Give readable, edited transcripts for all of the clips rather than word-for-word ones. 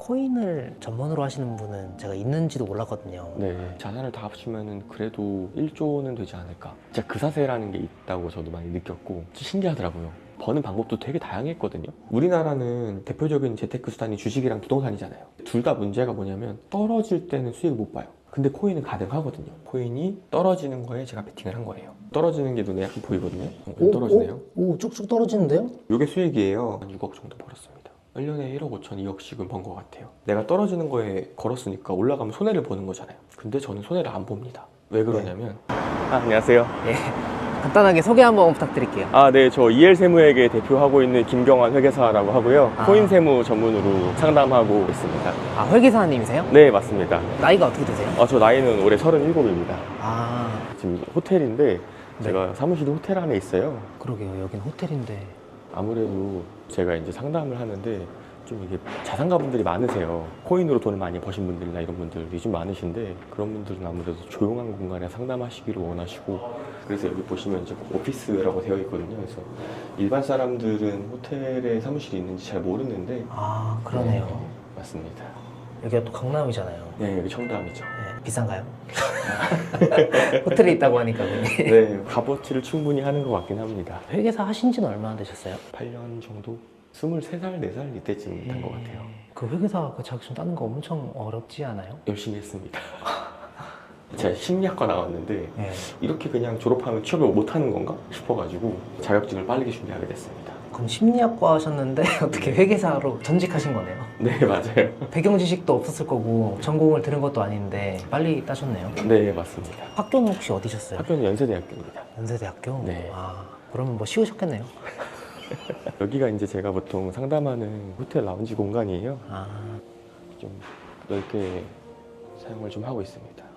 코인을 전문으로 하시는 분은 제가 있는지도 몰랐거든요. 네, 자산을 다 합치면은 그래도 1조는 되지 않을까. 진짜 그 사세라는 게 있다고 저도 많이 느꼈고 신기하더라고요. 버는 방법도 되게 다양했거든요. 우리나라는 대표적인 재테크 수단이 주식이랑 부동산이잖아요. 둘 다 문제가 뭐냐면 떨어질 때는 수익을 못 봐요. 근데 코인은 가능하거든요. 코인이 떨어지는 거에 제가 베팅을 한 거예요. 떨어지는 게 눈에 약간 보이거든요. 떨어지네요. 오, 쭉쭉 떨어지는데요? 이게 수익이에요. 한 6억 정도 벌었습니다. 1년에 1억 5천, 2억씩은 번 것 같아요. 내가 떨어지는 거에 걸었으니까 올라가면 손해를 보는 거잖아요. 근데 저는 손해를 안 봅니다. 왜 그러냐면 안녕하세요. 예. 간단하게 소개 한번 부탁드릴게요. 네, 저 EL세무에게 대표하고 있는 김경환 회계사라고 하고요. 코인 세무 전문으로 상담하고 있습니다. 아, 회계사님이세요? 네, 맞습니다. 나이가 어떻게 되세요? 저 나이는 올해 37입니다. 아, 지금 호텔인데 제가 사무실이 호텔 안에 있어요. 그러게요. 여긴 호텔인데. 아무래도 제가 이제 상담을 하는데 좀 이게 자산가분들이 많으세요. 코인으로 돈을 많이 버신 분들이나 이런 분들이 좀 많으신데 그런 분들은 아무래도 조용한 공간에 상담하시기를 원하시고 그래서 여기 보시면 이제 오피스라고 되어 있거든요. 그래서 일반 사람들은 호텔에 사무실이 있는지 잘 모르는데 아, 그러네요. 네, 맞습니다. 여기가 또 강남이잖아요. 네, 여기 청담이죠. 네, 비싼가요? 호텔에 있다고 하니까. 네, 값어치를 충분히 하는 것 같긴 합니다. 회계사 하신 지는 얼마나 되셨어요? 8년 정도? 23살, 4살 이때쯤 된 것 같아요. 그 회계사 그 자격증 따는 거 엄청 어렵지 않아요? 열심히 했습니다. 제가 심리학과 나왔는데 네. 이렇게 그냥 졸업하면 취업을 못하는 건가 싶어가지고 자격증을 빠르게 준비하게 됐습니다. 그럼 심리학과 하셨는데 어떻게 회계사로 전직하신 거네요? 네, 맞아요. 배경 지식도 없었을 거고 전공을 들은 것도 아닌데 빨리 따셨네요. 네, 맞습니다. 학교는 혹시 어디셨어요? 학교는 연세대학교입니다. 연세대학교? 네. 아, 그러면 뭐 쉬우셨겠네요. 여기가 이제 제가 보통 상담하는 호텔 라운지 공간이에요. 아, 좀 넓게 사용을 좀 하고 있습니다.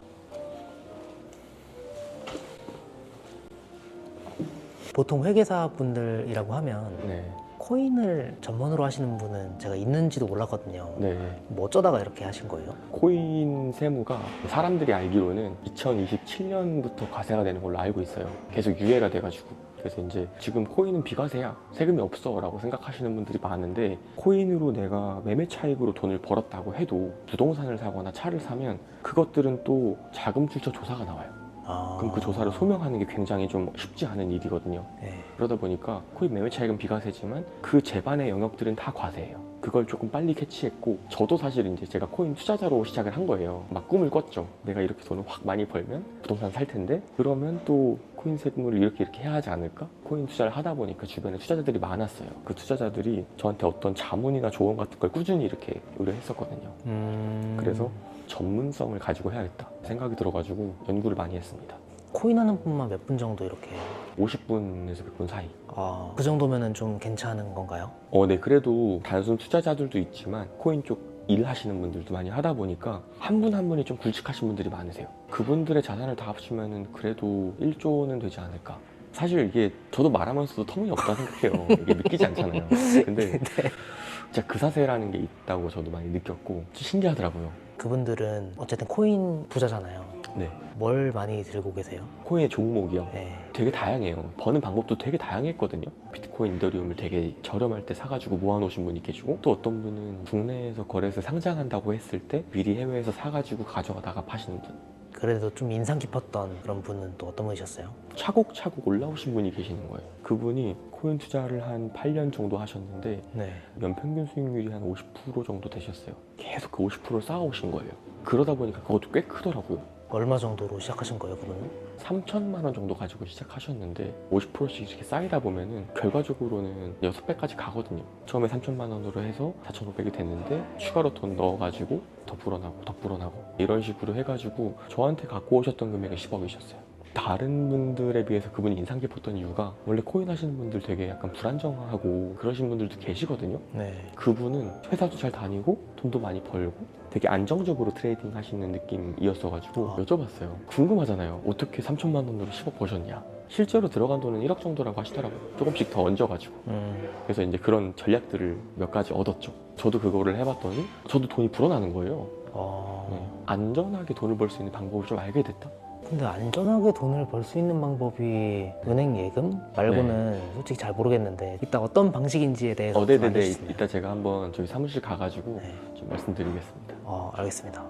보통 회계사 분들이라고 하면 네, 코인을 전문으로 하시는 분은 제가 있는지도 몰랐거든요. 네. 뭐 어쩌다가 이렇게 하신 거예요? 코인 세무가 사람들이 알기로는 2027년부터 과세가 되는 걸로 알고 있어요. 계속 유예가 돼가지고. 그래서 이제 지금 코인은 비과세야, 세금이 없어 라고 생각하시는 분들이 많은데 코인으로 내가 매매 차익으로 돈을 벌었다고 해도 부동산을 사거나 차를 사면 그것들은 또 자금 출처 조사가 나와요. 아, 그럼 그 조사를 소명하는 게 굉장히 좀 쉽지 않은 일이거든요. 네. 그러다 보니까 코인 매매 차익은 비과세지만 그 제반의 영역들은 다 과세예요. 그걸 조금 빨리 캐치했고 저도 사실 이제 제가 코인 투자자로 시작을 한 거예요. 막 꿈을 꿨죠. 내가 이렇게 돈을 확 많이 벌면 부동산 살 텐데 그러면 또 코인 세금을 이렇게 해야 하지 않을까? 코인 투자를 하다 보니까 주변에 투자자들이 많았어요. 그 투자자들이 저한테 어떤 자문이나 조언 같은 걸 꾸준히 이렇게 의뢰했었거든요. 그래서 전문성을 가지고 해야겠다 생각이 들어가지고 연구를 많이 했습니다. 코인 하는 분만 몇 분 정도 이렇게 50분에서 100분 사이. 그 정도면은 좀 괜찮은 건가요? 네, 그래도 단순 투자자들도 있지만 코인 쪽 일하시는 분들도 많이 하다 보니까 한 분 한 분이 좀 굵직하신 분들이 많으세요. 그분들의 자산을 다 합치면 그래도 1조는 되지 않을까. 사실 이게 저도 말하면서도 터무니없다 생각해요. 이게 믿기지 않잖아요. 근데 진짜 그 사세라는 게 있다고 저도 많이 느꼈고 신기하더라고요. 그분들은 어쨌든 코인 부자잖아요. 네, 뭘 많이 들고 계세요? 코인의 종목이요. 네. 되게 다양해요. 버는 방법도 되게 다양했거든요. 비트코인, 이더리움을 되게 저렴할 때 사가지고 모아놓으신 분이 계시고 또 어떤 분은 국내에서 거래해서 상장한다고 했을 때 미리 해외에서 사가지고 가져가다가 파시는 분. 그래도 좀 인상 깊었던 그런 분은 또 어떤 분이셨어요? 차곡차곡 올라오신 분이 계시는 거예요. 그분이 코인 투자를 한 8년 정도 하셨는데 네. 연평균 수익률이 한 50% 정도 되셨어요. 계속 그 50%를 쌓아오신 거예요. 그러다 보니까 그것도 꽤 크더라고요. 얼마 정도로 시작하신 거예요, 그분은? 3천만 원 정도 가지고 시작하셨는데 50%씩 이렇게 쌓이다 보면은 결과적으로는 6배까지 가거든요. 처음에 3천만 원으로 해서 4,500이 됐는데 추가로 돈 넣어가지고 더 불어나고 더 불어나고 이런 식으로 해가지고 저한테 갖고 오셨던 금액이 10억이셨어요. 다른 분들에 비해서 그분이 인상 깊었던 이유가 원래 코인 하시는 분들 되게 약간 불안정하고 그러신 분들도 계시거든요. 네. 그분은 회사도 잘 다니고 돈도 많이 벌고 되게 안정적으로 트레이딩 하시는 느낌이었어가지고 여쭤봤어요. 궁금하잖아요. 어떻게 3천만 원으로 10억 버셨냐. 실제로 들어간 돈은 1억 정도라고 하시더라고요. 조금씩 더 얹어가지고. 그래서 이제 그런 전략들을 몇 가지 얻었죠. 저도 그거를 해봤더니 저도 돈이 불어나는 거예요. 네. 안전하게 돈을 벌 수 있는 방법을 좀 알게 됐다. 근데 안전하게 돈을 벌 수 있는 방법이 은행 예금 말고는 솔직히 잘 모르겠는데 이따 어떤 방식인지에 대해서 좀 네네네. 알려주시면. 이따 제가 한번 저희 사무실 가가지고 네. 좀 말씀드리겠습니다. 알겠습니다.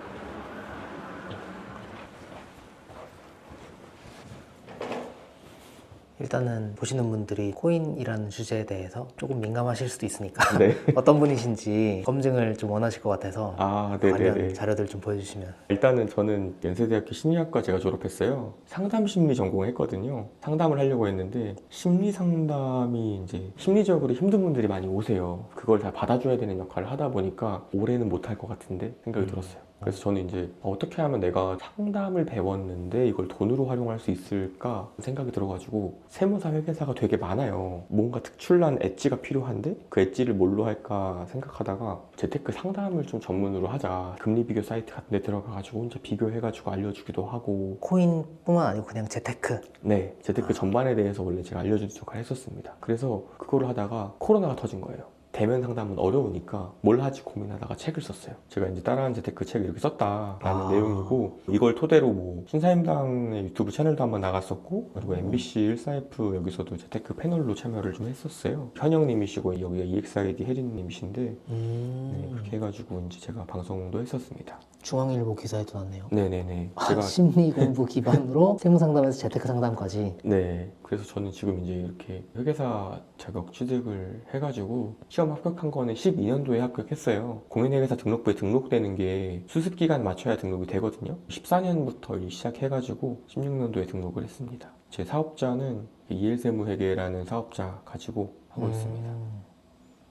일단은 보시는 분들이 코인이라는 주제에 대해서 조금 민감하실 수도 있으니까 네. 어떤 분이신지 검증을 좀 원하실 것 같아서 관련 네네네. 자료들 좀 보여주시면. 일단은 저는 연세대학교 심리학과 제가 졸업했어요. 상담심리 전공을 했거든요. 상담을 하려고 했는데 심리 상담이 이제 심리적으로 힘든 분들이 많이 오세요. 그걸 다 받아줘야 되는 역할을 하다 보니까 올해는 못할 것 같은데 생각이 들었어요. 그래서 저는 이제 어떻게 하면 내가 상담을 배웠는데 이걸 돈으로 활용할 수 있을까 생각이 들어가지고 세무사 회계사가 되게 많아요. 뭔가 특출난 엣지가 필요한데 그 엣지를 뭘로 할까 생각하다가 재테크 상담을 좀 전문으로 하자. 금리 비교 사이트 같은 데 들어가가지고 혼자 비교해가지고 알려주기도 하고. 코인뿐만 아니고 그냥 재테크. 네, 재테크 전반에 대해서 원래 제가 알려주는 역할을 했었습니다. 그래서 그거를 하다가 코로나가 터진 거예요. 대면 상담은 어려우니까 뭘 하지 고민하다가 책을 썼어요. 제가 이제 따라한 재테크 책을 이렇게 썼다라는 내용이고, 이걸 토대로 뭐 신사임당의 유튜브 채널도 한번 나갔었고, 그리고 MBC 14F 여기서도 재테크 패널로 참여를 좀 했었어요. 현영님이시고 여기가 EXID 혜린님이신데 네, 그렇게 해가지고 이제 제가 방송도 했었습니다. 중앙일보 기사에도 났네요. 네네네. 심리 공부 기반으로 세무 상담에서 재테크 상담까지. 네, 그래서 저는 지금 이제 이렇게 회계사 자격 취득을 해가지고 시험 합격한 거는 12년도에 합격했어요. 공인회계사 등록부에 등록되는 게 수습기간 맞춰야 등록이 되거든요. 14년부터 시작해가지고 16년도에 등록을 했습니다. 제 사업자는 이엘세무회계라는 사업자 가지고 하고 있습니다.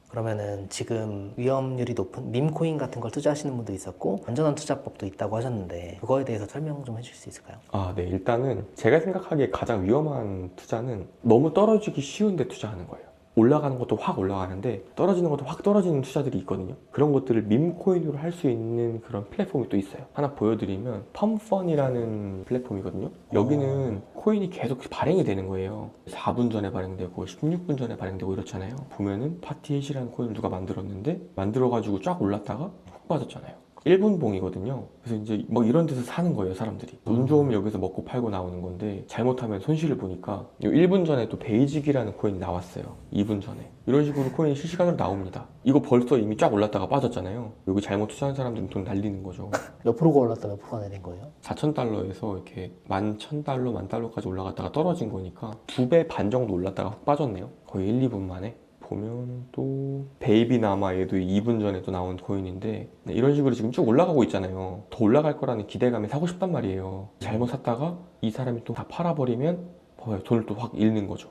그러면은 지금 위험률이 높은 밈코인 같은 걸 투자하시는 분도 있었고 안전한 투자법도 있다고 하셨는데 그거에 대해서 설명 좀 해주실 수 있을까요? 네. 일단은 제가 생각하기에 가장 위험한 투자는 너무 떨어지기 쉬운데 투자하는 거예요. 올라가는 것도 확 올라가는데 떨어지는 것도 확 떨어지는 투자들이 있거든요. 그런 것들을 밈코인으로 할 수 있는 그런 플랫폼이 또 있어요. 하나 보여드리면 펌펀이라는 플랫폼이거든요. 여기는 코인이 계속 발행이 되는 거예요. 4분 전에 발행되고 16분 전에 발행되고 이렇잖아요. 보면은 파티햇이라는 코인을 누가 만들었는데 만들어가지고 쫙 올랐다가 훅 빠졌잖아요. 1분 봉이거든요. 그래서 이제 뭐 이런 데서 사는 거예요, 사람들이. 운 좋으면 여기서 먹고 팔고 나오는 건데 잘못하면 손실을 보니까 1분 전에 또 베이직이라는 코인이 나왔어요. 2분 전에. 이런 식으로 코인이 실시간으로 나옵니다. 이거 벌써 이미 쫙 올랐다가 빠졌잖아요. 여기 잘못 투자한 사람들은 돈 날리는 거죠. 몇 프로가 올랐다 몇 프로가 내린 거예요? 4,000달러에서 이렇게 11,000달러, 10,000달러까지 올라갔다가 떨어진 거니까 2배 반 정도 올랐다가 훅 빠졌네요. 거의 1, 2분 만에. 보면 또 베이비나마 얘도 2분 전에 또 나온 코인인데 이런 식으로 지금 쭉 올라가고 있잖아요. 더 올라갈 거라는 기대감에 사고 싶단 말이에요. 잘못 샀다가 이 사람이 또 다 팔아버리면 봐봐요. 돈을 또 확 잃는 거죠.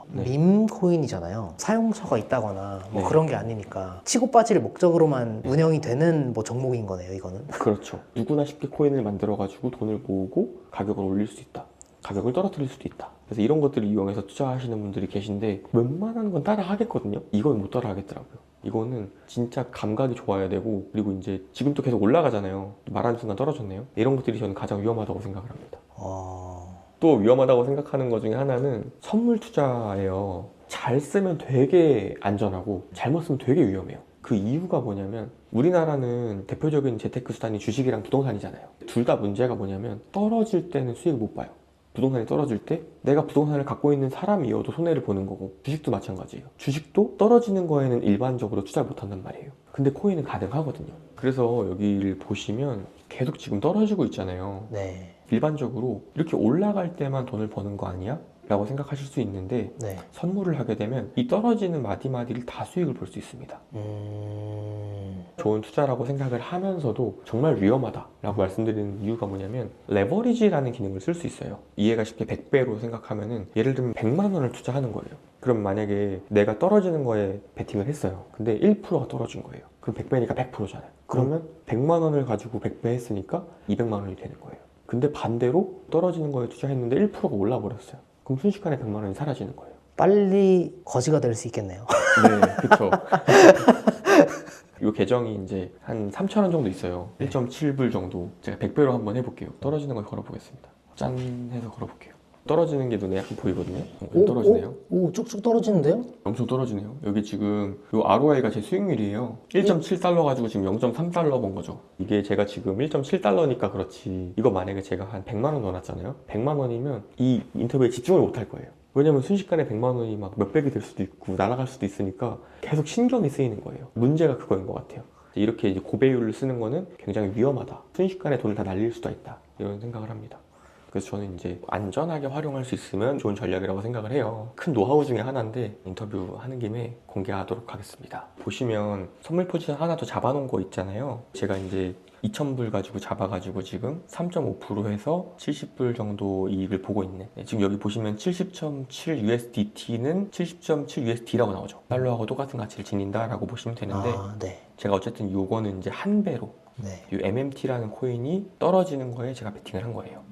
네. 밈코인이잖아요. 사용처가 있다거나 뭐 네. 그런 게 아니니까 치고 빠질 목적으로만 운영이 되는 뭐 종목인 거네요, 이거는. 그렇죠. 누구나 쉽게 코인을 만들어가지고 돈을 모으고 가격을 올릴 수 있다. 가격을 떨어뜨릴 수도 있다. 그래서 이런 것들을 이용해서 투자하시는 분들이 계신데 웬만한 건 따라 하겠거든요. 이건 못 따라 하겠더라고요. 이거는 진짜 감각이 좋아야 되고, 그리고 이제 지금 또 계속 올라가잖아요. 말하는 순간 떨어졌네요. 이런 것들이 저는 가장 위험하다고 생각을 합니다. 또 위험하다고 생각하는 것 중에 하나는 선물 투자예요. 잘 쓰면 되게 안전하고 잘못 쓰면 되게 위험해요. 그 이유가 뭐냐면 우리나라는 대표적인 재테크 수단이 주식이랑 부동산이잖아요. 둘 다 문제가 뭐냐면 떨어질 때는 수익을 못 봐요. 부동산이 떨어질 때 내가 부동산을 갖고 있는 사람이어도 손해를 보는 거고, 주식도 마찬가지예요. 주식도 떨어지는 거에는 일반적으로 투자를 못한단 말이에요. 근데 코인은 가능하거든요. 그래서 여기를 보시면 계속 지금 떨어지고 있잖아요. 네. 일반적으로 이렇게 올라갈 때만 돈을 버는 거 아니야? 라고 생각하실 수 있는데 네. 선물을 하게 되면 이 떨어지는 마디마디를 다 수익을 볼 수 있습니다. 좋은 투자라고 생각을 하면서도 정말 위험하다라고 말씀드리는 이유가 뭐냐면 레버리지라는 기능을 쓸 수 있어요. 이해가 쉽게 100배로 생각하면은 예를 들면 100만 원을 투자하는 거예요. 그럼 만약에 내가 떨어지는 거에 베팅을 했어요. 근데 1%가 떨어진 거예요. 그럼 100배니까 100%잖아요. 그러면 100만 원을 가지고 100배 했으니까 200만 원이 되는 거예요. 근데 반대로 떨어지는 거에 투자했는데 1%가 올라버렸어요. 그럼 순식간에 100만 원이 사라지는 거예요. 빨리 거지가 될 수 있겠네요. 네, 그쵸. 이 계정이 이제 한 3,000원 정도 있어요. 1.7불 정도. 제가 100배로 한번 해볼게요. 떨어지는 걸 걸어보겠습니다. 짠 해서 걸어볼게요. 떨어지는 게 눈에 약간 보이거든요. 떨어지네요. 오, 쭉쭉 떨어지는데요? 엄청 떨어지네요. 여기 지금 요 ROI가 제 수익률이에요. 1.7달러 가지고 지금 0.3달러 번 거죠. 이게 제가 지금 1.7달러니까 그렇지, 이거 만약에 제가 한 100만 원 넣어놨잖아요. 100만 원이면 이 인터뷰에 집중을 못 할 거예요. 왜냐면 순식간에 100만 원이 막 몇백이 될 수도 있고 날아갈 수도 있으니까 계속 신경이 쓰이는 거예요. 문제가 그거인 것 같아요. 이렇게 이제 고배율을 쓰는 거는 굉장히 위험하다. 순식간에 돈을 다 날릴 수도 있다. 이런 생각을 합니다. 그래서 저는 이제 안전하게 활용할 수 있으면 좋은 전략이라고 생각을 해요. 큰 노하우 중에 하나인데 인터뷰 하는 김에 공개하도록 하겠습니다. 보시면 선물 포지션 하나 더 잡아놓은 거 있잖아요. 제가 이제 2,000불 가지고 잡아가지고 지금 3.5% 해서 70불 정도 이익을 보고 있네. 지금 여기 보시면 70.7 USDT는 70.7 USD라고 나오죠. 달러하고 똑같은 가치를 지닌다라고 보시면 되는데, 네. 제가 어쨌든 요거는 이제 한 배로 네. 이 MMT라는 코인이 떨어지는 거에 제가 베팅을 한 거예요.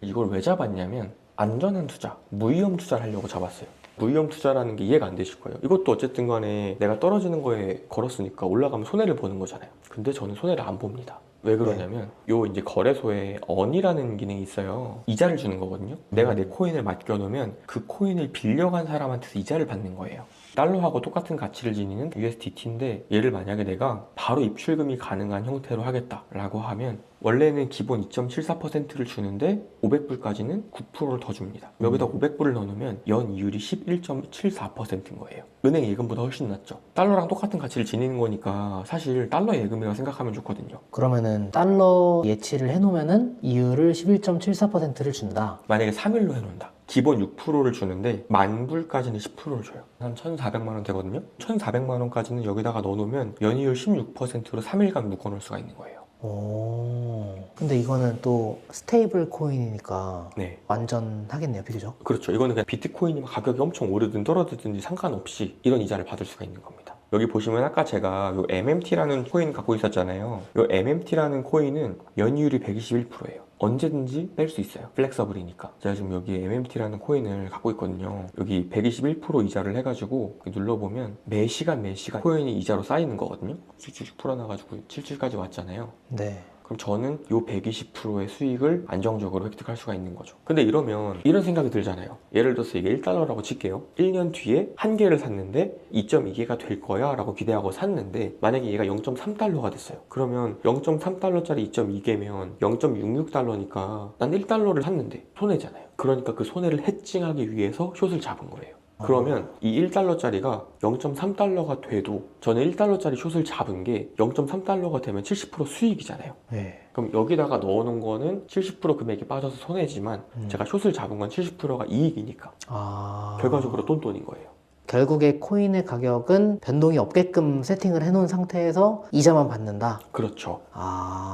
이걸 왜 잡았냐면 안전한 투자, 무위험 투자를 하려고 잡았어요. 무위험 투자라는 게 이해가 안 되실 거예요. 이것도 어쨌든 간에 내가 떨어지는 거에 걸었으니까 올라가면 손해를 보는 거잖아요. 근데 저는 손해를 안 봅니다. 왜 그러냐면 요 이제 거래소에 언이라는 기능이 있어요. 이자를 주는 거거든요. 내가 내 코인을 맡겨놓으면 그 코인을 빌려간 사람한테서 이자를 받는 거예요. 달러하고 똑같은 가치를 지니는 USDT인데, 얘를 만약에 내가 바로 입출금이 가능한 형태로 하겠다라고 하면 원래는 기본 2.74%를 주는데 500불까지는 9%를 더 줍니다. 여기다 500불을 넣어놓으면 연 이율이 11.74%인 거예요. 은행 예금보다 훨씬 낮죠. 달러랑 똑같은 가치를 지니는 거니까 사실 달러 예금이라고 생각하면 좋거든요. 그러면은 달러 예치를 해놓으면은 이율을 11.74%를 준다. 만약에 3일로 해놓는다. 기본 6%를 주는데 10,000불까지는 10%를 줘요. 한 1,400만 원 되거든요. 1,400만 원까지는 여기다가 넣어놓으면 연이율 16%로 3일간 묶어놓을 수가 있는 거예요. 오. 근데 이거는 또 스테이블 코인이니까 네. 완전 하겠네요, 비교적. 그렇죠. 이거는 그냥 비트코인이 가격이 엄청 오르든 떨어지든지 상관없이 이런 이자를 받을 수가 있는 겁니다. 여기 보시면 아까 제가 요 MMT라는 코인 갖고 있었잖아요. 요 MMT라는 코인은 연이율이 121%예요. 언제든지 뺄 수 있어요. 플렉서블이니까. 제가 지금 여기 MMT라는 코인을 갖고 있거든요. 여기 121% 이자를 해가지고 눌러보면 매 시간 코인이 이자로 쌓이는 거거든요. 쭉쭉 풀어놔가지고 77까지 왔잖아요. 네. 그럼 저는 요 120%의 수익을 안정적으로 획득할 수가 있는 거죠. 근데 이러면 이런 생각이 들잖아요. 예를 들어서 이게 1달러라고 칠게요. 1년 뒤에 한 개를 샀는데 2.2개가 될 거야 라고 기대하고 샀는데, 만약에 얘가 0.3달러가 됐어요. 그러면 0.3달러짜리 2.2개면 0.66달러니까 난 1달러를 샀는데 손해잖아요. 그러니까 그 손해를 해칭하기 위해서 숏을 잡은 거예요. 그러면 이 1달러짜리가 0.3달러가 돼도 저는 1달러짜리 숏을 잡은 게 0.3달러가 되면 70% 수익이잖아요. 네. 그럼 여기다가 넣어놓은 거는 70% 금액이 빠져서 손해지만 제가 숏을 잡은 건 70%가 이익이니까 결과적으로 똔똔인 거예요. 결국에 코인의 가격은 변동이 없게끔 세팅을 해놓은 상태에서 이자만 받는다? 그렇죠.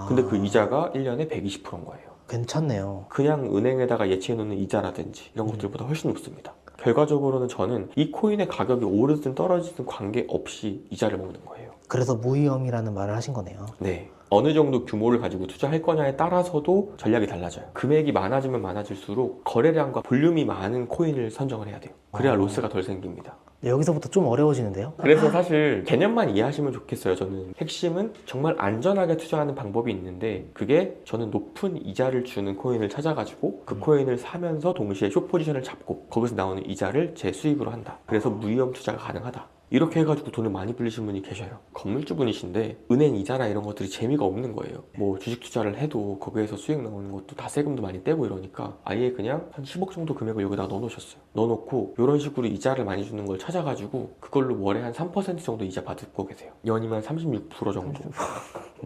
근데 그 이자가 1년에 120%인 거예요. 괜찮네요. 그냥 은행에다가 예치해놓는 이자라든지 이런 것들보다 훨씬 높습니다. 결과적으로는 저는 이 코인의 가격이 오르든 떨어지든 관계없이 이자를 먹는 거예요. 그래서 무위험이라는 말을 하신 거네요. 네. 어느 정도 규모를 가지고 투자할 거냐에 따라서도 전략이 달라져요. 금액이 많아지면 많아질수록 거래량과 볼륨이 많은 코인을 선정을 해야 돼요. 그래야 로스가 덜 생깁니다. 네, 여기서부터 좀 어려워지는데요? 그래서 사실 개념만 이해하시면 좋겠어요. 저는 핵심은 정말 안전하게 투자하는 방법이 있는데, 그게 저는 높은 이자를 주는 코인을 찾아가지고 그 코인을 사면서 동시에 숏 포지션을 잡고 거기서 나오는 이자를 제 수익으로 한다. 그래서 무위험 투자가 가능하다. 이렇게 해가지고 돈을 많이 불리신 분이 계셔요. 건물주 분이신데 은행 이자나 이런 것들이 재미가 없는 거예요. 뭐 주식 투자를 해도 거기에서 수익 나오는 것도 다 세금도 많이 떼고 이러니까 아예 그냥 한 10억 정도 금액을 여기다가 넣어놓으셨어요. 넣어놓고 이런 식으로 이자를 많이 주는 걸 찾아가지고 그걸로 월에 한 3% 정도 이자 받고 계세요. 연이면 36% 정도.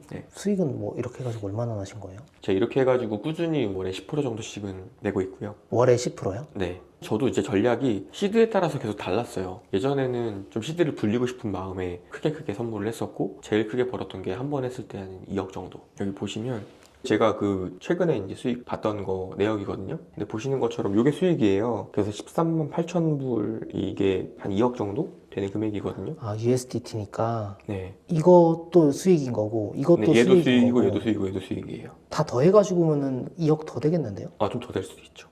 네. 수익은 뭐 이렇게 해가지고 얼마나 나신 거예요? 제가 이렇게 해가지고 꾸준히 월에 10% 정도씩은 내고 있고요. 월에 10%요? 네. 저도 이제 전략이 시드에 따라서 계속 달랐어요. 예전에는 좀 시드를 불리고 싶은 마음에 크게 선물을 했었고, 제일 크게 벌었던 게 한 번 했을 때 한 2억 정도. 여기 보시면 제가 그 최근에 이제 수익 봤던 거 내역이거든요. 근데 보시는 것처럼 이게 수익이에요. 그래서 13만 8천 불, 이게 한 2억 정도 되는 금액이거든요. USDT니까 네. 이것도 수익인 거고 이것도 네, 얘도 수익인 수익이고 거고 얘도 수익이고 얘도 수익이에요. 다 더해가지고는 2억 더 되겠는데요? 좀 더 될 수도 있죠.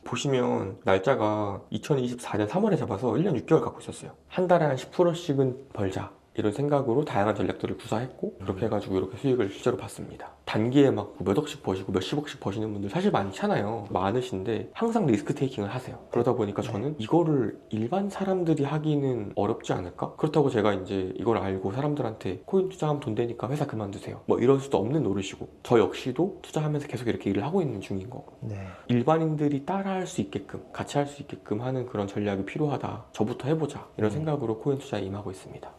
보시면 날짜가 2024년 3월에 잡아서 1년 6개월 갖고 있었어요. 한 달에 한 10%씩은 벌자 이런 생각으로 다양한 전략들을 구사했고 그렇게 해가지고 이렇게 수익을 실제로 봤습니다. 단기에 막 몇 억씩 버시고 몇십억씩 버시는 분들 사실 많잖아요. 많으신데 항상 리스크 테이킹을 하세요. 그러다 보니까 저는 이거를 일반 사람들이 하기는 어렵지 않을까? 그렇다고 제가 이제 이걸 알고 사람들한테 코인 투자하면 돈 되니까 회사 그만두세요 뭐 이럴 수도 없는 노릇이고 저 역시도 투자하면서 계속 이렇게 일을 하고 있는 중인 거고 네. 일반인들이 따라할 수 있게끔 같이 할 수 있게끔 하는 그런 전략이 필요하다. 저부터 해보자 이런 생각으로 코인 투자에 임하고 있습니다.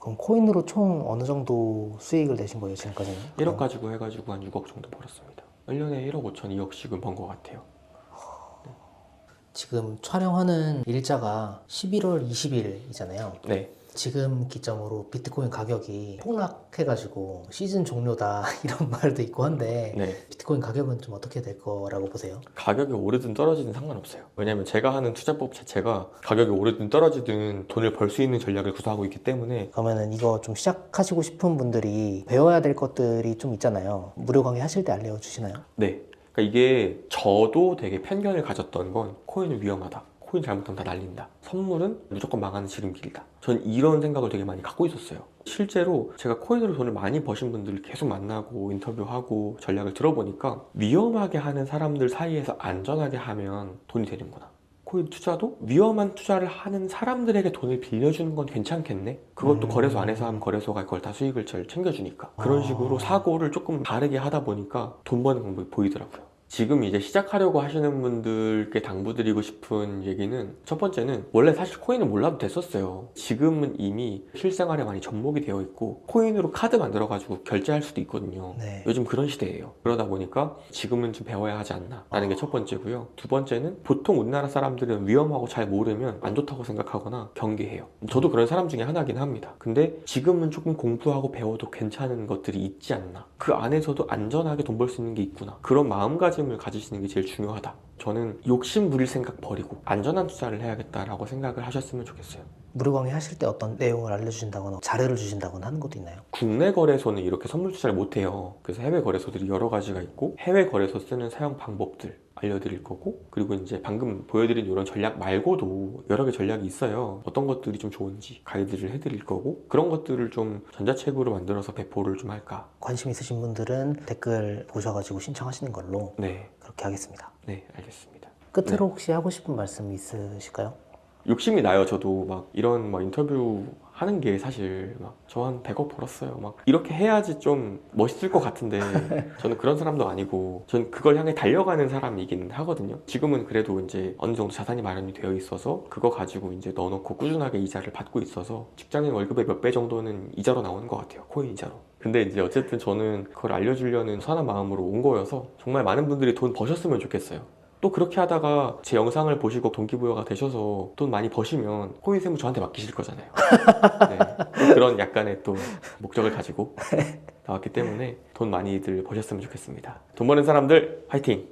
그럼 코인으로 총 어느 정도 수익을 내신 거예요, 지금까지는? 1억 가지고 해가지고 한 6억 정도 벌었습니다. 1년에 1억 5천 2억씩은 번 것 같아요. 지금 촬영하는 일자가 11월 20일이잖아요. 네. 지금 기점으로 비트코인 가격이 폭락해가지고 시즌 종료다 이런 말도 있고 한데 네. 비트코인 가격은 좀 어떻게 될 거라고 보세요? 가격이 오르든 떨어지든 상관없어요. 왜냐면 제가 하는 투자법 자체가 가격이 오르든 떨어지든 돈을 벌 수 있는 전략을 구사하고 있기 때문에 그러면은 이거 좀 시작하시고 싶은 분들이 배워야 될 것들이 좀 있잖아요. 무료 강의 하실 때 알려주시나요? 네. 그러니까 이게 저도 되게 편견을 가졌던 건 코인은 위험하다. 코인 잘못하면 다 날린다. 선물은 무조건 망하는 지름길이다. 전 이런 생각을 되게 많이 갖고 있었어요. 실제로 제가 코인으로 돈을 많이 버신 분들을 계속 만나고 인터뷰하고 전략을 들어보니까 위험하게 하는 사람들 사이에서 안전하게 하면 돈이 되는구나. 코인 투자도 위험한 투자를 하는 사람들에게 돈을 빌려주는 건 괜찮겠네? 그것도 거래소 안에서 하면 거래소가 그걸 다 수익을 잘 챙겨주니까. 그런 식으로 사고를 조금 다르게 하다 보니까 돈 버는 방법이 보이더라고요. 지금 이제 시작하려고 하시는 분들께 당부드리고 싶은 얘기는 첫 번째는 원래 사실 코인을 몰라도 됐었어요. 지금은 이미 실생활에 많이 접목이 되어 있고 코인으로 카드 만들어가지고 결제할 수도 있거든요. 네. 요즘 그런 시대예요. 그러다 보니까 지금은 좀 배워야 하지 않나 라는 게 첫 번째고요. 두 번째는 보통 우리나라 사람들은 위험하고 잘 모르면 안 좋다고 생각하거나 경계해요. 저도 그런 사람 중에 하나긴 합니다. 근데 지금은 조금 공부하고 배워도 괜찮은 것들이 있지 않나. 그 안에서도 안전하게 돈 벌 수 있는 게 있구나. 그런 마음가짐을 가지시는 게 제일 중요하다. 저는 욕심 부릴 생각 버리고 안전한 투자를 해야겠다라고 생각을 하셨으면 좋겠어요. 무료 강의 하실 때 어떤 내용을 알려주신다거나 자료를 주신다거나 하는 것도 있나요? 국내 거래소는 이렇게 선물 투자를 못해요. 그래서 해외 거래소들이 여러 가지가 있고 해외 거래소 쓰는 사용 방법들 알려드릴 거고 그리고 이제 방금 보여드린 이런 전략 말고도 여러 개 전략이 있어요. 어떤 것들이 좀 좋은지 가이드를 해드릴 거고 그런 것들을 좀 전자책으로 만들어서 배포를 좀 할까. 관심 있으신 분들은 댓글 보셔가지고 신청하시는 걸로 네, 그렇게 하겠습니다. 네, 알겠습니다. 끝으로 네. 혹시 하고 싶은 말씀 있으실까요? 욕심이 나요. 저도 막 이런 막 인터뷰 하는 게 사실 막 저 한 100억 벌었어요. 막 이렇게 해야지 좀 멋있을 것 같은데 저는 그런 사람도 아니고 전 그걸 향해 달려가는 사람이긴 하거든요. 지금은 그래도 이제 어느 정도 자산이 마련이 되어 있어서 그거 가지고 이제 넣어놓고 꾸준하게 이자를 받고 있어서 직장인 월급의 몇 배 정도는 이자로 나오는 것 같아요. 코인 이자로. 근데 이제 어쨌든 저는 그걸 알려주려는 선한 마음으로 온 거여서 정말 많은 분들이 돈 버셨으면 좋겠어요. 또 그렇게 하다가 제 영상을 보시고 동기부여가 되셔서 돈 많이 버시면 코인 세무 저한테 맡기실 거잖아요. 네. 또 그런 약간의 또 목적을 가지고 나왔기 때문에 돈 많이들 버셨으면 좋겠습니다. 돈 버는 사람들 화이팅!